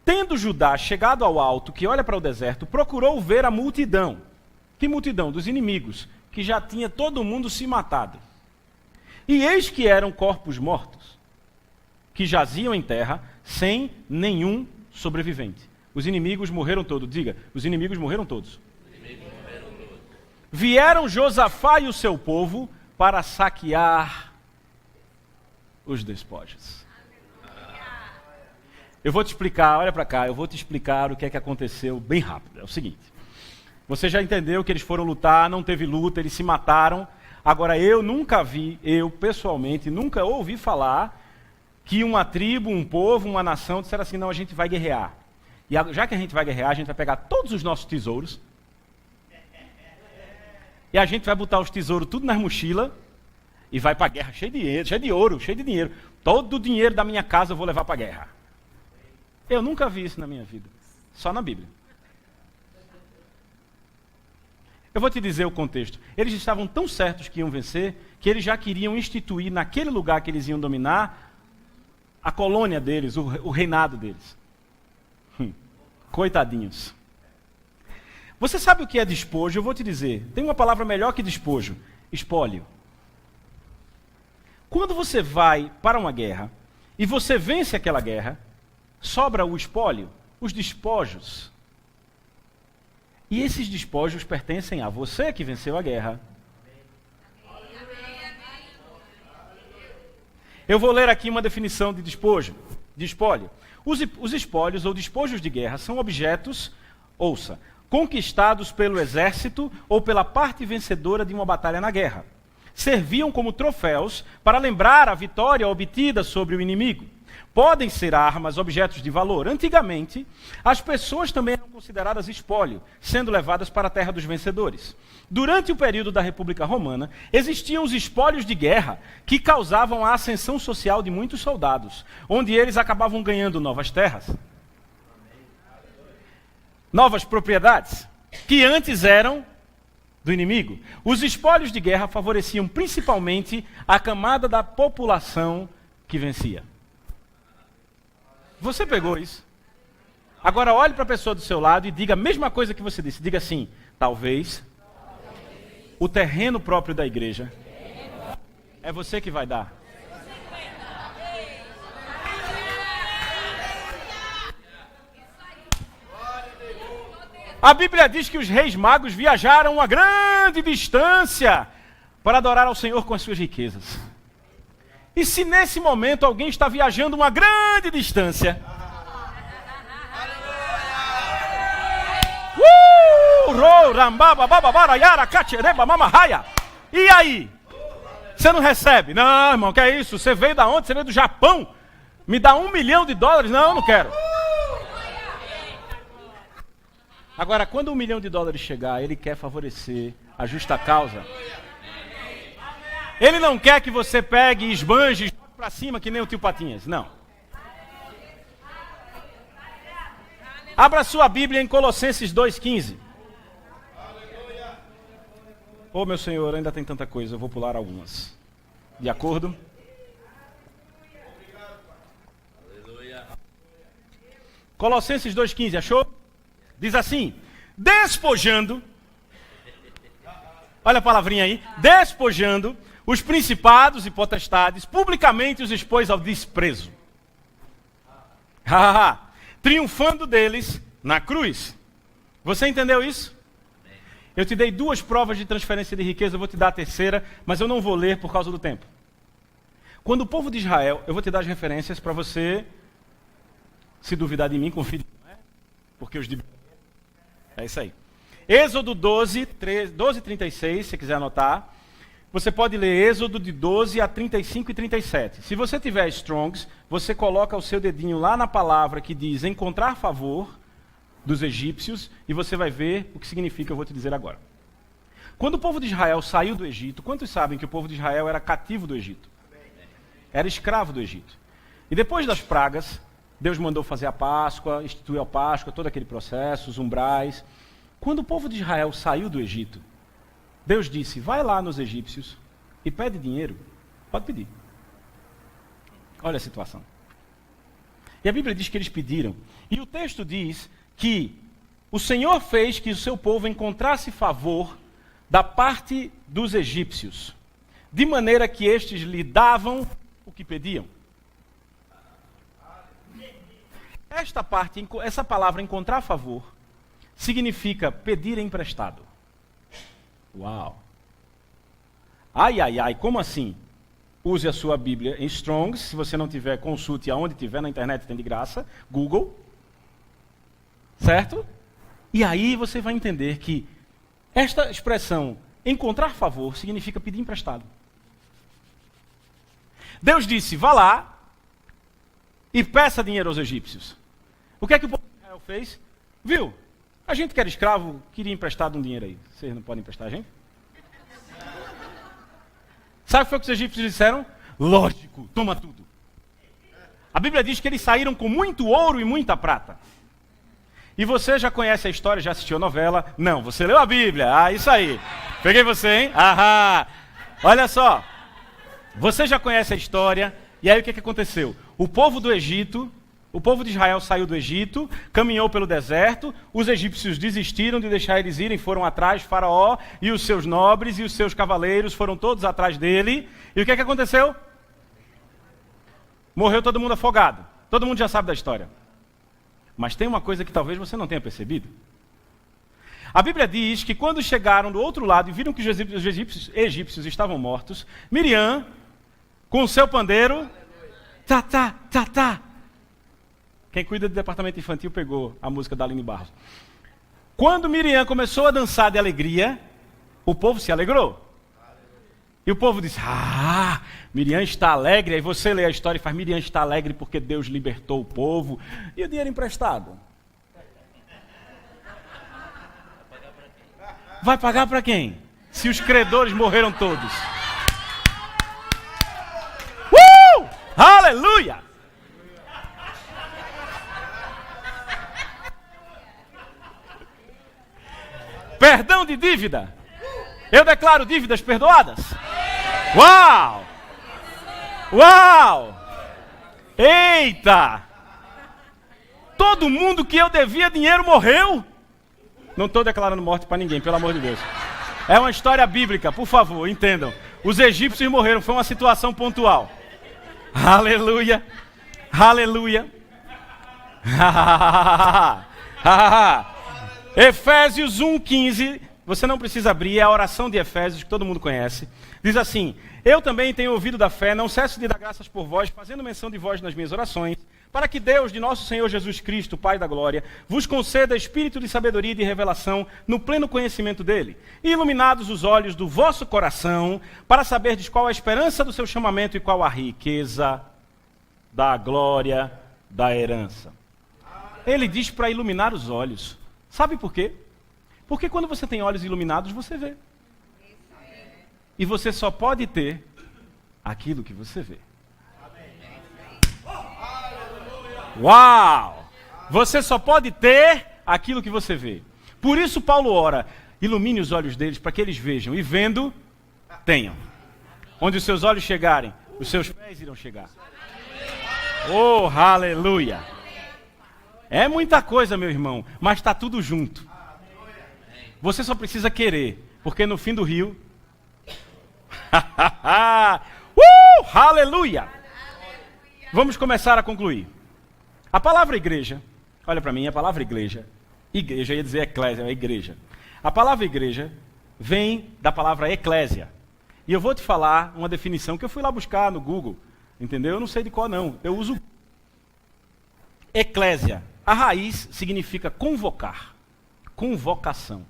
Tendo Judá chegado ao alto, que olha para o deserto, procurou ver a multidão. Que multidão? Dos inimigos, que já tinha todo mundo se matado. E eis que eram corpos mortos, que jaziam em terra, sem nenhum sobrevivente. Os inimigos morreram todos. Diga, os inimigos morreram todos. Vieram Josafá e o seu povo para saquear os despojos. Eu vou te explicar, olha para cá, eu vou te explicar o que é que aconteceu bem rápido. É o seguinte, você já entendeu que eles foram lutar, não teve luta, eles se mataram. Agora eu nunca vi, eu pessoalmente, nunca ouvi falar que uma tribo, um povo, uma nação disseram assim: não, a gente vai guerrear. E já que a gente vai guerrear, a gente vai pegar todos os nossos tesouros e a gente vai botar os tesouros tudo nas mochilas e vai para a guerra cheio de dinheiro, cheio de ouro, cheio de dinheiro. Todo o dinheiro da minha casa eu vou levar para a guerra. Eu nunca vi isso na minha vida, só na Bíblia. Eu vou te dizer o contexto. Eles estavam tão certos que iam vencer, que eles já queriam instituir naquele lugar que eles iam dominar a colônia deles, o reinado deles. Coitadinhos. Você sabe o que é despojo? Eu vou te dizer. Tem uma palavra melhor que despojo: espólio. Quando você vai para uma guerra e você vence aquela guerra, sobra o espólio, os despojos. E esses despojos pertencem a você que venceu a guerra. Eu vou ler aqui uma definição de despojo, de espólio. Os espólios ou despojos de guerra são objetos, ouça, conquistados pelo exército ou pela parte vencedora de uma batalha na guerra. Serviam como troféus para lembrar a vitória obtida sobre o inimigo. Podem ser armas, objetos de valor. Antigamente, as pessoas também eram consideradas espólio, sendo levadas para a terra dos vencedores. Durante o período da República Romana, existiam os espólios de guerra que causavam a ascensão social de muitos soldados, onde eles acabavam ganhando novas terras, novas propriedades, que antes eram do inimigo. Os espólios de guerra favoreciam principalmente a camada da população que vencia. Você pegou isso? Agora olhe para a pessoa do seu lado e diga a mesma coisa que você disse. Diga assim: talvez o terreno próprio da igreja é você que vai dar. A Bíblia diz que os reis magos viajaram uma grande distância para adorar ao Senhor com as suas riquezas. E se nesse momento alguém está viajando uma grande distância, e aí? Você não recebe? Não, irmão, que é isso? Você veio da onde? Você veio do Japão? Me dá $1 milhão? Não, eu não quero. Agora, quando $1 milhão chegar, ele quer favorecer a justa causa. Ele não quer que você pegue e esbanje para cima que nem o tio Patinhas, não. Abra sua Bíblia em Colossenses 2,15. Oh, meu Senhor, ainda tem tanta coisa, eu vou pular algumas. De acordo? Colossenses 2,15, achou? Diz assim: despojando, olha a palavrinha aí, despojando os principados e potestades, publicamente os expôs ao desprezo, Triunfando deles na cruz. Você entendeu isso? Eu te dei 2 provas de transferência de riqueza, eu vou te dar a terceira, mas eu não vou ler por causa do tempo. Quando o povo de Israel, eu vou te dar as referências para você, se duvidar de mim, confie, não é? Porque os de... É isso aí. Êxodo 12, 36, se quiser anotar. Você pode ler Êxodo de 12 a 35 e 37. Se você tiver Strongs, você coloca o seu dedinho lá na palavra que diz encontrar favor dos egípcios e você vai ver o que significa, eu vou te dizer agora. Quando o povo de Israel saiu do Egito, quantos sabem que o povo de Israel era cativo do Egito? Era escravo do Egito. E depois das pragas, Deus mandou fazer a Páscoa, instituiu a Páscoa, todo aquele processo, os umbrais. Quando o povo de Israel saiu do Egito, Deus disse, vai lá nos egípcios e pede dinheiro. Pode pedir. Olha a situação. E a Bíblia diz que eles pediram. E o texto diz que o Senhor fez que o seu povo encontrasse favor da parte dos egípcios, de maneira que estes lhe davam o que pediam. Essa palavra encontrar favor significa pedir emprestado. Uau! Ai, ai, ai, como assim? Use a sua Bíblia em Strongs, se você não tiver, consulte aonde tiver, na internet tem de graça, Google. Certo? E aí você vai entender que esta expressão, encontrar favor, significa pedir emprestado. Deus disse, vá lá e peça dinheiro aos egípcios. O que é que o povo de Israel fez? Viu? A gente que era escravo, queria emprestado um dinheiro aí. Vocês não podem emprestar a gente? Sabe o que foi que os egípcios disseram? Lógico, toma tudo. A Bíblia diz que eles saíram com muito ouro e muita prata. E você já conhece a história, já assistiu a novela? Não, você leu a Bíblia. Ah, isso aí. Peguei você, hein? Ahá. Olha só. Você já conhece a história. E aí o que aconteceu? O povo do Egito, o povo de Israel saiu do Egito, caminhou pelo deserto, os egípcios desistiram de deixar eles irem, foram atrás, Faraó e os seus nobres e os seus cavaleiros foram todos atrás dele. E o que aconteceu? Morreu todo mundo afogado. Todo mundo já sabe da história. Mas tem uma coisa que talvez você não tenha percebido. A Bíblia diz que quando chegaram do outro lado e viram que os egípcios estavam mortos, Miriam, com o seu pandeiro, tá. Quem cuida do departamento infantil pegou a música da Aline Barros. Quando Miriam começou a dançar de alegria, o povo se alegrou. E o povo disse, Miriam está alegre. Aí você lê a história e faz, Miriam está alegre porque Deus libertou o povo. E o dinheiro emprestado? Vai pagar para quem? Se os credores morreram todos. Aleluia! Perdão de dívida. Eu declaro dívidas perdoadas. Uau! Uau! Eita! Todo mundo que eu devia dinheiro morreu. Não estou declarando morte para ninguém, pelo amor de Deus. É uma história bíblica, por favor, entendam. Os egípcios morreram, foi uma situação pontual. Aleluia! Aleluia! Efésios 1:15. Você não precisa abrir, é a oração de Efésios, que todo mundo conhece. Diz assim, eu também tenho ouvido da fé, não cesso de dar graças por vós, fazendo menção de vós nas minhas orações, para que Deus, de nosso Senhor Jesus Cristo, Pai da glória, vos conceda espírito de sabedoria e de revelação no pleno conhecimento dele, e iluminados os olhos do vosso coração, para saberdes qual a esperança do seu chamamento e qual a riqueza da glória da herança. Ele diz para iluminar os olhos. Sabe por quê? Porque quando você tem olhos iluminados, você vê. E você só pode ter aquilo que você vê. Uau! Você só pode ter aquilo que você vê. Por isso Paulo ora, ilumine os olhos deles para que eles vejam. E vendo, tenham. Onde os seus olhos chegarem, os seus pés irão chegar. Oh, aleluia! É muita coisa, meu irmão, mas está tudo junto. Você só precisa querer, porque no fim do rio... Aleluia! Vamos começar a concluir. A palavra igreja, olha para mim, a palavra igreja, ia dizer eclésia, é igreja. A palavra igreja vem da palavra eclésia. E eu vou te falar uma definição que eu fui lá buscar no Google, entendeu? Eu não sei de qual não, eu uso eclésia. A raiz significa convocar, convocação.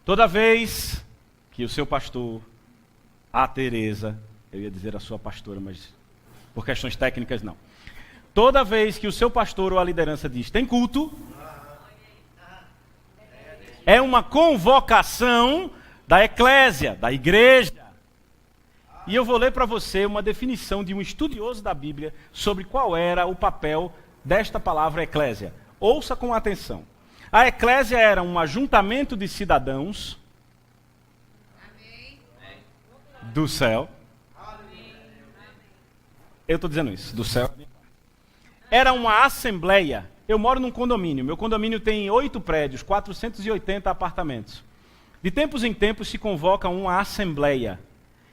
Toda vez que o seu pastor, a Teresa, eu ia dizer a sua pastora, mas por questões técnicas não. Toda vez que o seu pastor ou a liderança diz, tem culto, é uma convocação da eclésia, da igreja. E eu vou ler para você uma definição de um estudioso da Bíblia sobre qual era o papel desta palavra eclésia. Ouça com atenção. A eclésia era um ajuntamento de cidadãos do céu. Eu estou dizendo isso, do céu. Era uma assembleia. Eu moro num condomínio. Meu condomínio tem 8 prédios, 480 apartamentos. De tempos em tempos se convoca uma assembleia.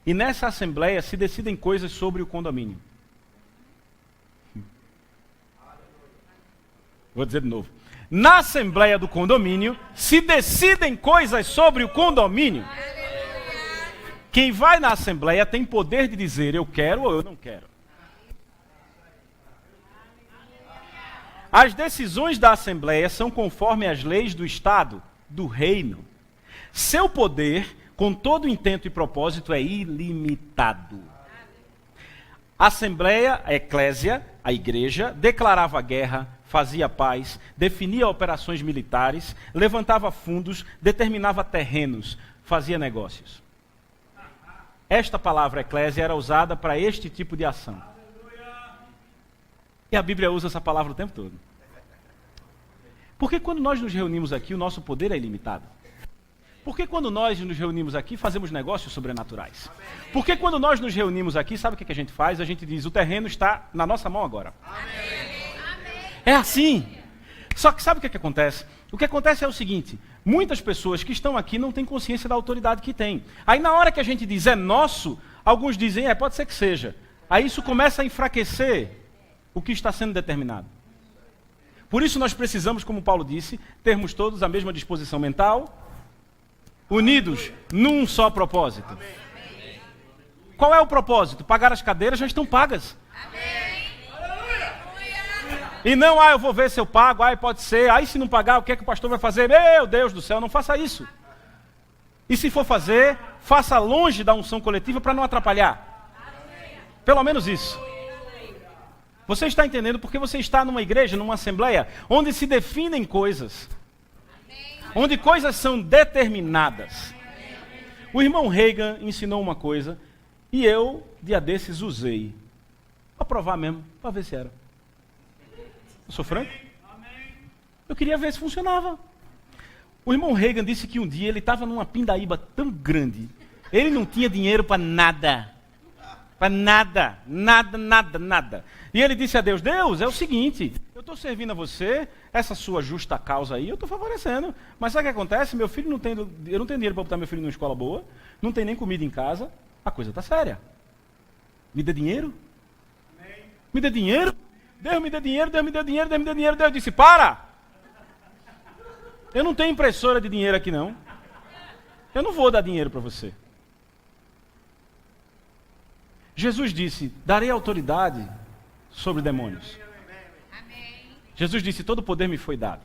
E nessa assembleia se decidem coisas sobre o condomínio. Vou dizer de novo. Na assembleia do condomínio se decidem coisas sobre o condomínio. Quem vai na assembleia tem poder de dizer eu quero ou eu não quero. As decisões da Assembleia são conforme as leis do Estado, do reino. Seu poder, com todo intento e propósito, é ilimitado. A Assembleia, a Eclésia, a Igreja, declarava guerra, fazia paz, definia operações militares, levantava fundos, determinava terrenos, fazia negócios. Esta palavra Eclésia era usada para este tipo de ação. E a Bíblia usa essa palavra o tempo todo. Porque quando nós nos reunimos aqui, o nosso poder é ilimitado. Porque quando nós nos reunimos aqui, fazemos negócios sobrenaturais. Porque quando nós nos reunimos aqui, sabe o que a gente faz? A gente diz, o terreno está na nossa mão agora. É assim. Só que sabe o que acontece? O que acontece é o seguinte, muitas pessoas que estão aqui não têm consciência da autoridade que têm. Aí na hora que a gente diz, é nosso, alguns dizem, pode ser que seja. Aí isso começa a enfraquecer o que está sendo determinado. Por isso nós precisamos, como Paulo disse, termos todos a mesma disposição mental, unidos num só propósito. Qual é o propósito? Pagar as cadeiras já estão pagas. E não, eu vou ver se eu pago, pode ser, se não pagar, o que é que o pastor vai fazer? Meu Deus do céu, não faça isso. E se for fazer, faça longe da unção coletiva para não atrapalhar. Pelo menos isso. Você está entendendo porque você está numa igreja, numa assembleia, onde se definem coisas. Onde coisas são determinadas. O irmão Reagan ensinou uma coisa, e eu, dia desses, usei. Para provar mesmo, para ver se era. Eu sou franco? Eu queria ver se funcionava. O irmão Reagan disse que um dia ele estava numa pindaíba tão grande, ele não tinha dinheiro para nada. Para nada, nada. E ele disse a Deus, Deus, é o seguinte, eu estou servindo a você, essa sua justa causa aí, eu estou favorecendo. Mas sabe o que acontece? Meu filho eu não tenho dinheiro para botar meu filho numa escola boa, não tem nem comida em casa, a coisa está séria. Me dê dinheiro? Me dê dinheiro? Deus me dê dinheiro, Deus me dê dinheiro, Deus me dê dinheiro. Deus disse, para! Eu não tenho impressora de dinheiro aqui não. Eu não vou dar dinheiro para você. Jesus disse, darei autoridade sobre demônios. Amém. Jesus disse, todo poder me foi dado.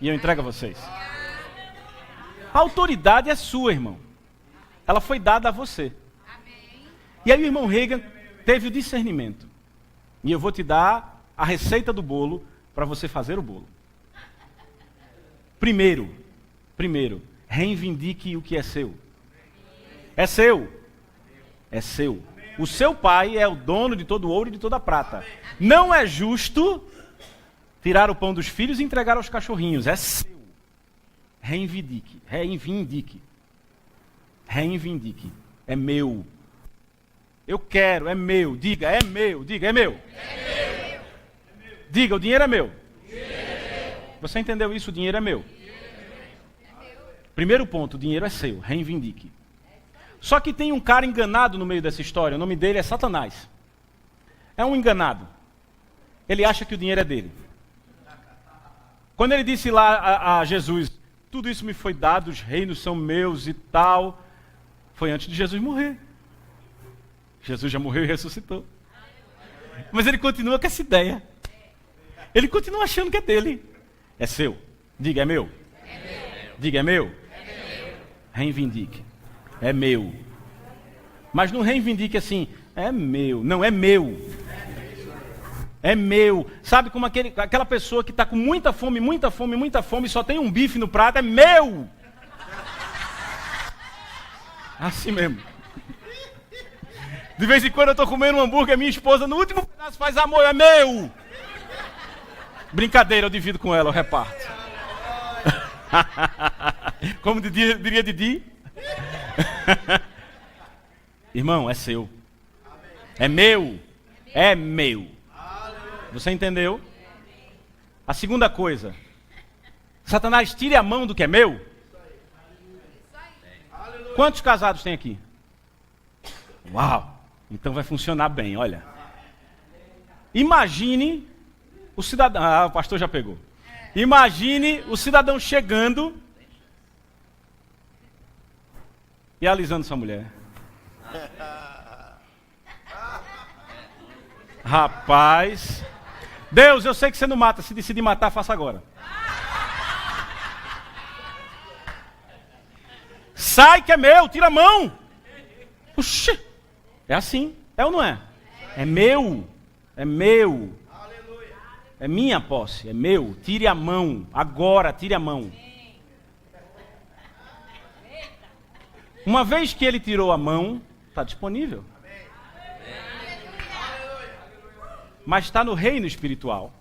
E eu entrego a vocês. A autoridade é sua, irmão. Ela foi dada a você. Amém. E aí o irmão Reagan teve o discernimento. E eu vou te dar a receita do bolo para você fazer o bolo. Primeiro, reivindique o que é seu. É seu. É seu. O seu pai é o dono de todo o ouro e de toda a prata. Não é justo tirar o pão dos filhos e entregar aos cachorrinhos. É seu. Reivindique. É meu. Eu quero, é meu. Diga, é meu. Diga, é meu. Diga, o dinheiro é meu. Você entendeu isso? O dinheiro é meu. Primeiro ponto, o dinheiro é seu. Reivindique. Só que tem um cara enganado no meio dessa história. O nome dele é Satanás. É um enganado. ele acha que o dinheiro é dele. Quando ele disse lá a Jesus, tudo isso me foi dado, os reinos são meus e tal, foi antes de Jesus morrer. Jesus já morreu e ressuscitou. Mas ele continua com essa ideia. Ele continua achando que é dele. É seu. Diga, é meu. Diga, é meu. Reivindique. É meu. Mas não reivindique assim, é meu. Não, é meu. É meu. Sabe como aquela pessoa que está com muita fome, e só tem um bife no prato, é meu. Assim mesmo. De vez em quando eu estou comendo um hambúrguer, minha esposa no último pedaço faz amor, é meu. Brincadeira, eu divido com ela, eu reparto. Como diria Didi? Irmão, é seu. É meu. É meu. Você entendeu? A segunda coisa. Satanás, tire a mão do que é meu. Quantos casados tem aqui? Uau! Então vai funcionar bem, olha. Imagine o cidadão... Ah, o pastor já pegou. Imagine o cidadão chegando e alisando sua mulher. Rapaz... Deus, eu sei que você não mata. Se decidir matar, faça agora. Sai que é meu, tira a mão. Oxi. É assim, é ou não é? É meu. É meu. É minha posse, é meu. Tire a mão, agora, tire a mão. Uma vez que ele tirou a mão, está disponível. Mas está no reino espiritual.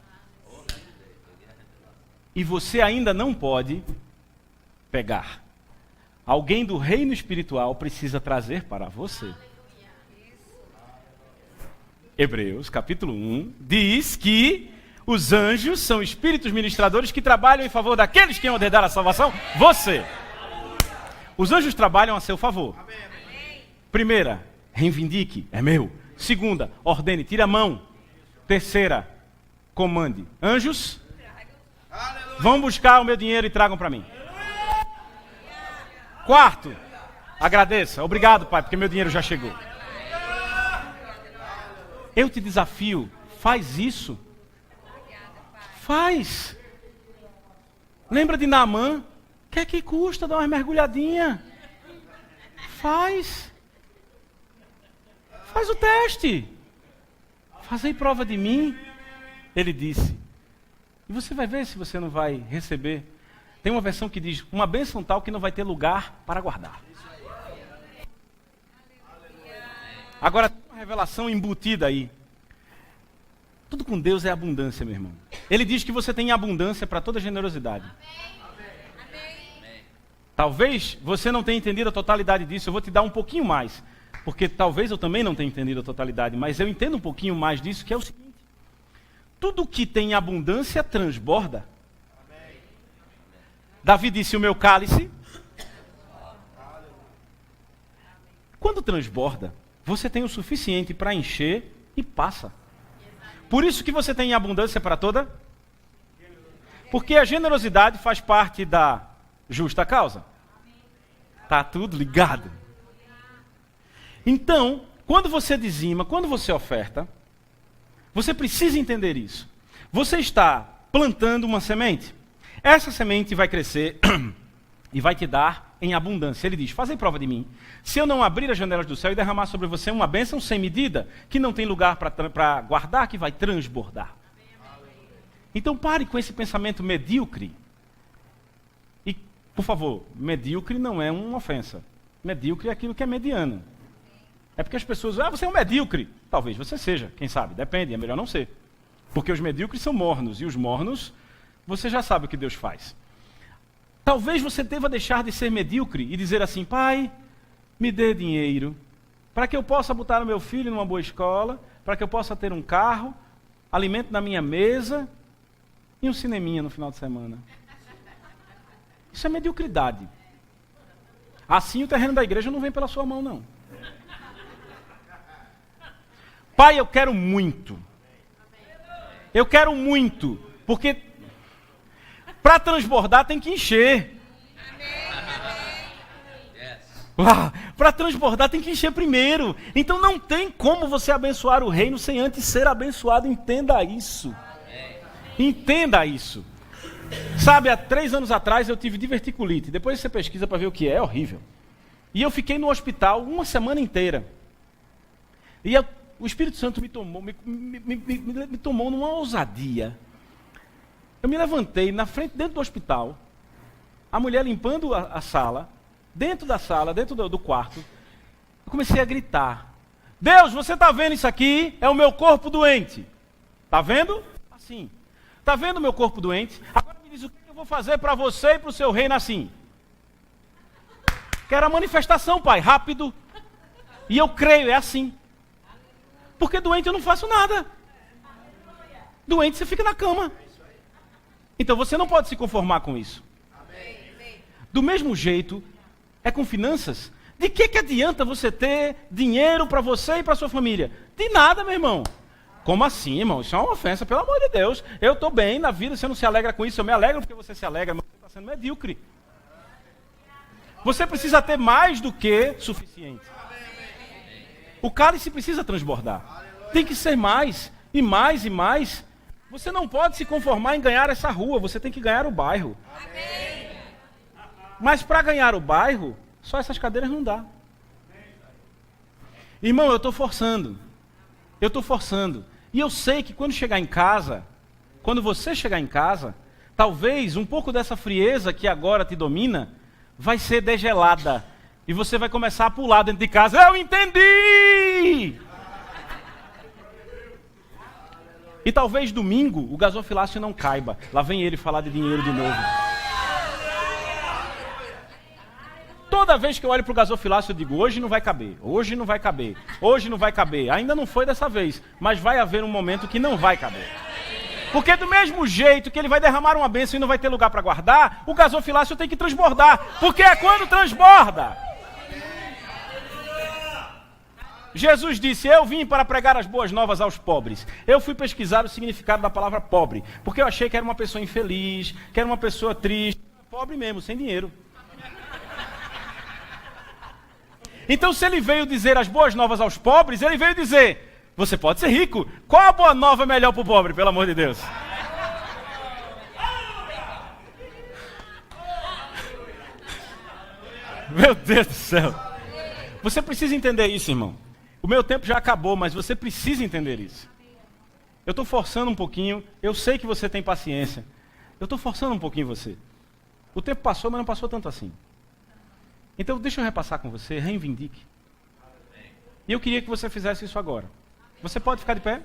E você ainda não pode pegar. Alguém do reino espiritual precisa trazer para você. Hebreus, capítulo 1, diz que os anjos são espíritos ministradores que trabalham em favor daqueles que iam herdar a salvação. Você. Os anjos trabalham a seu favor. Primeira, reivindique, é meu. Segunda, ordene, tire a mão. Terceira, comande. Anjos, vão buscar o meu dinheiro e tragam para mim. Quarto, agradeça. Obrigado, Pai, porque meu dinheiro já chegou. Eu te desafio, faz isso. Faz. Lembra de Naamã? O que é que custa dar uma mergulhadinha? Faz. Faz o teste. Fazei prova de mim, ele disse. E você vai ver se você não vai receber. Tem uma versão que diz, uma bênção tal que não vai ter lugar para guardar. Agora, tem uma revelação embutida aí. Tudo com Deus é abundância, meu irmão. Ele diz que você tem abundância para toda generosidade. Talvez você não tenha entendido a totalidade disso, eu vou te dar um pouquinho mais. Porque talvez eu também não tenha entendido a totalidade, mas eu entendo um pouquinho mais disso, que é o seguinte. Tudo que tem abundância transborda. Davi disse, o meu cálice. Quando transborda, você tem o suficiente para encher e passa. Por isso que você tem abundância para toda. Porque a generosidade faz parte da justa causa. Está tudo ligado. Então, quando você dizima, quando você oferta, você precisa entender isso. Você está plantando uma semente. Essa semente vai crescer e vai te dar em abundância. Ele diz, fazei prova de mim. Se eu não abrir as janelas do céu e derramar sobre você uma bênção sem medida, que não tem lugar para guardar, que vai transbordar. Então pare com esse pensamento medíocre. E, por favor, medíocre não é uma ofensa. Medíocre é aquilo que é mediano. É porque as pessoas, você é um medíocre. Talvez você seja, quem sabe, depende, é melhor não ser. Porque os medíocres são mornos, e os mornos, você já sabe o que Deus faz. Talvez você deva deixar de ser medíocre e dizer assim, Pai, me dê dinheiro, para que eu possa botar o meu filho numa boa escola, para que eu possa ter um carro, alimento na minha mesa e um cineminha no final de semana. Isso é mediocridade. Assim o terreno da igreja não vem pela sua mão, não. Pai, eu quero muito. Eu quero muito, porque para transbordar tem que encher. Para transbordar tem que encher primeiro. Então não tem como você abençoar o reino sem antes ser abençoado. Entenda isso. Entenda isso. Sabe, há 3 anos atrás eu tive diverticulite. Depois você pesquisa para ver o que é horrível. E eu fiquei no hospital uma semana inteira. E o Espírito Santo me tomou numa ousadia. Eu me levantei na frente, dentro do hospital, a mulher limpando a sala, dentro do quarto, eu comecei a gritar: Deus, você está vendo isso aqui? É o meu corpo doente. Está vendo? Assim. Está vendo o meu corpo doente? Agora me diz o que eu vou fazer para você e para o seu reino assim. Quero a manifestação, pai, rápido. E eu creio, é assim. Porque doente eu não faço nada. Doente você fica na cama. Então você não pode se conformar com isso. Do mesmo jeito, é com finanças. De que adianta você ter dinheiro para você e para sua família? De nada, meu irmão. Como assim, irmão? Isso é uma ofensa, pelo amor de Deus. Eu estou bem na vida, você não se alegra com isso. Eu me alegro porque você se alegra, mas você está sendo medíocre. Você precisa ter mais do que suficiente. O cálice precisa transbordar. Tem que ser mais, e mais, e mais. Você não pode se conformar em ganhar essa rua, você tem que ganhar o bairro. Mas para ganhar o bairro, só essas cadeiras não dá. Irmão, eu estou forçando. Eu estou forçando. E eu sei que quando chegar em casa, quando você chegar em casa, talvez um pouco dessa frieza que agora te domina, vai ser degelada. E você vai começar a pular dentro de casa. Eu entendi! E talvez domingo o gasofilácio não caiba. Lá vem ele falar de dinheiro de novo. Toda vez que eu olho para o gasofilácio eu digo, hoje não vai caber, hoje não vai caber, hoje não vai caber. Ainda não foi dessa vez, mas vai haver um momento que não vai caber. Porque do mesmo jeito que ele vai derramar uma bênção e não vai ter lugar para guardar, o gasofilácio tem que transbordar. Porque é quando transborda. Jesus disse, eu vim para pregar as boas novas aos pobres. Eu fui pesquisar o significado da palavra pobre, porque eu achei que era uma pessoa infeliz, que era uma pessoa triste, pobre mesmo, sem dinheiro. Então se ele veio dizer as boas novas aos pobres, ele veio dizer, você pode ser rico. Qual a boa nova melhor para o pobre, pelo amor de Deus? Meu Deus do céu. Você precisa entender isso, irmão. O meu tempo já acabou, mas você precisa entender isso. Eu estou forçando um pouquinho, eu sei que você tem paciência. Eu estou forçando um pouquinho você. O tempo passou, mas não passou tanto assim. Então deixa eu repassar com você, reivindique. E eu queria que você fizesse isso agora. Você pode ficar de pé?